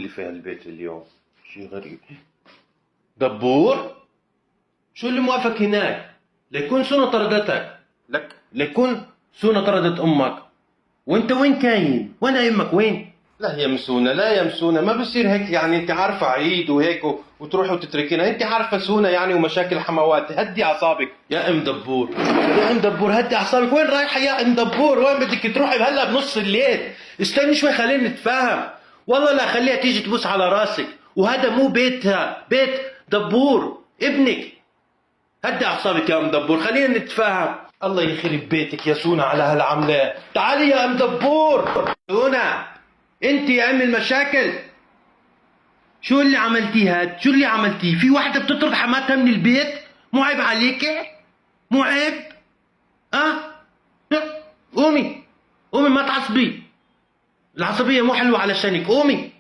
اللي في هالبيت اليوم؟ شي غريب. دبور؟ شو اللي موقفك هناك؟ ليكون سونا طردتك. ليكون سونا طردت امك. وانت وين كاين؟ وين امك وين؟ لا يا مسونة، لا يا مسونة، ما بصير هيك. يعني انت عارفة عيد وهيك وتروحي وتتركينا. انت عارفة سونة يعني ومشاكل حموات. هدي اعصابك يا ام دبور. يا ام دبور هدي اعصابك. وين رايحة يا ام دبور؟ وين بدك تروحي هلا بنص الليل؟ استني شوي خلينا نتفاهم. والله لا خليها تيجي تبوس على راسك. وهذا مو بيتها، بيت دبور ابنك. هدي اعصابك يا ام دبور، خلينا نتفاهم. الله يخرب بيتك يا سونا على هالعملة. تعالي يا ام دبور. سونا انت يا ام المشاكل. شو اللي عملتيه هاد؟ شو اللي عملتيه؟ في واحدة بتطرد حماتها من البيت؟ مو عيب عليكي؟ مو عيب؟ قومي قومي ما تعصبي. العصبية مو حلوة علشانك. قومي.